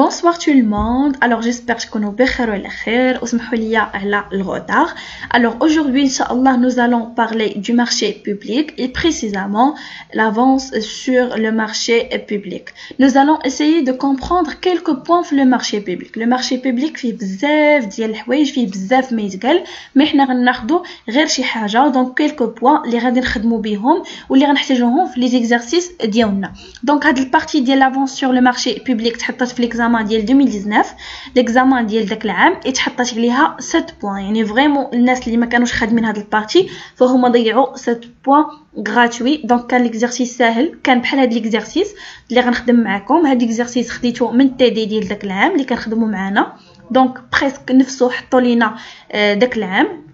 Bonsoir tout le monde. Alors j'espère que vous allez bien. وسمحوا لي على الغدار. Alors aujourd'hui inchallah nous allons parler du marché public et précisément l'avance sur le marché public. Nous allons essayer de comprendre quelques points sur le marché public. Le marché public فيه بزاف ديال الحوايج فيه بزاف ما يتقال مي حنا غناخذوا غير شي حاجه دونك quelques points اللي غادي نخدموا بهم واللي غنحتاجوهم في لي زيكزارسيس ديالنا. دونك هاد البارتي ديال l'avance sur le marché public تحطات في l'examen ديال 2019 l'examen ديال داك العام اتحطات عليها 7 بوين يعني فريمون الناس اللي ما كانوش خادمين هاد البارتي فهما ضيعوا 7 بوين غراتوي. دونك كان ليكزارسيس ساهل كان بحال هاد ليكزارسيس اللي غنخدم معكم. هاد ليكزارسيس خديتو من التي ديال داك العام اللي كنخدموا معنا دونك بريسك نفسو حطوا لينا داك العام.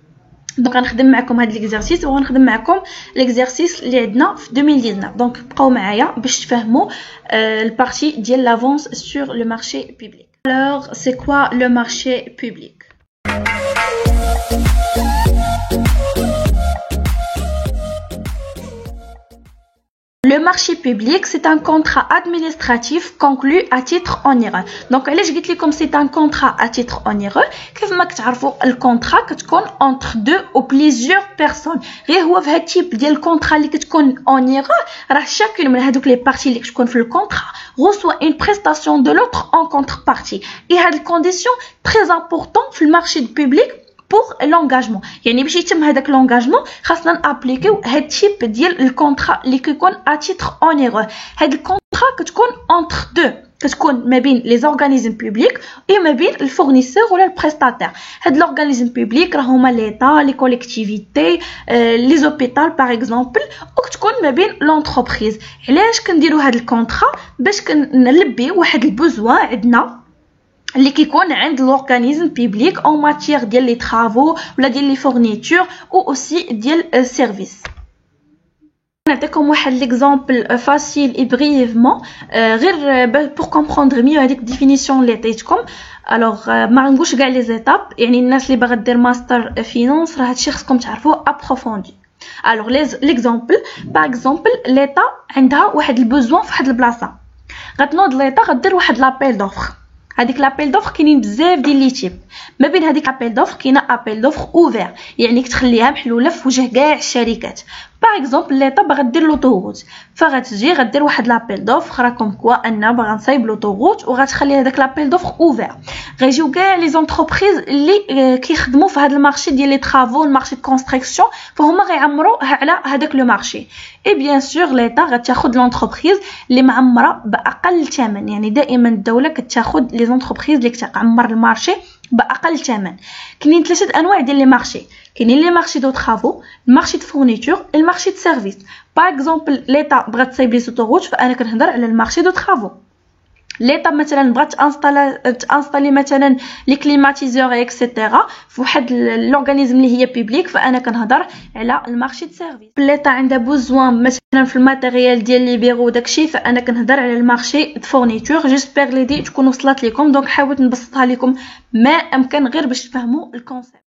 دونك غنخدم معكم هاد ليكزارسيس وغنخدم معكم ليكزارسيس اللي عندنا في 2019. دونك بقاو معايا باش تفهموا البارتي ديال l'avance sur le marché public. Alors c'est quoi le marché public? Le marché public, c'est un contrat administratif conclu à titre onéreux. Donc, علاش قلت لكم c'est un contrat à titre onéreux. كيف ما كتعرفوا الكونترا كتكون entre deux ou plusieurs personnes. غير هو في هاد التيب ديال الكونترا اللي كتكون onéreux راه شاكل من هادوك لي بارتي اللي كتكون في الكونترا reçoit une prestation de l'autre en contrepartie. Et هاد الكونديسيون très important في المارشي public pour l'engagement. يعني باش يتم هذاك l'engagement خاصنا نابليكيو هاد تيب ديال الكونترا اللي كيكون à titre onéreux. هاد الكونترا كتكون entre deux كتكون ما بين les organismes publics et ما بين الفورنيسور ولا البريستاتير. هاد l'organisme public راه هما ليتا لي كوليكتيفيتي لي زوبيتال باغ اكزومبل وكتكون ما بين لونتربريز. علاش كنديروا هاد الكونترا؟ باش كنلبيو واحد البوزوان عندنا اللي كيكون عند l'organisme public en matière ديال لي travaux ولا ديال لي fournitures ou aussi ديال السيرفيس. نعطيكم واحد ليكزامبل فاسيل اي بريفمون غير pour comprendre mieux هذيك ديفينيسيون اللي عطيتكم. الوغ ما نقولش كاع لي زيتاب يعني الناس اللي باغا دير ماستر فينانس راه هادشي خصكم تعرفوه ابروفوندي. الوغ ليكزامبل باغ اكزومبل ليتا عندها واحد البوزوان في واحد البلاصه غتنوض ليتا غدير واحد لابيل دوفر. هذيك لابيل دوفر كاينين بزاف ديال لي تيب ما بين هذيك لابيل دوفر كاينه ابيل دوفر اوفير يعني كتخليها محلوله في وجه كاع الشركات. باغ اكزومبل ليطا باغا دير لوطوروت فغتجي غدير واحد لابيل دوفر راكم كوا ان باغا نصايب لوطوروت وغتخلي هذاك لابيل دوفر اوفير. غيجيو كاع لي زونتربريز اللي كيخدموا في هذا المارشي ديال لي طرافو المارشي دو كونستركسيون فهما غيعمروه على هذاك لو مارشي. اي بيان سور ليطا غتاخذ لونتربريز اللي معمره باقل ثمن يعني دائما الدوله كتاخذ لي زونتربريز اللي كتعمر المارشي باقل ثمن. كاينين ثلاثه انواع ديال لي مارشي. كاينين لي مارشي دو طرافو المارشي دو فورنيتور المارشي دو سيرفيس. باغ اكزومبل ليطا بغات تصايب لي سوتوروت فانا كنهضر على المارشي دو طرافو. ليطا مثلا بغات تانستالي مثلا لي كليماتيزور اكسيتيرا في واحد لورغانيزم اللي هي بوبليك فانا كنهضر على المارشي دو سيرفيس. ليطا عندها بوزوان مثلا في الماتيريال ديال لي بيرو داكشي فانا كنهضر على المارشي دو فورنيتور. جيسبر لي دي تكون وصلت لكم دونك حاولت نبسطها لكم ما امكن غير باش تفهموا الكونسيبت.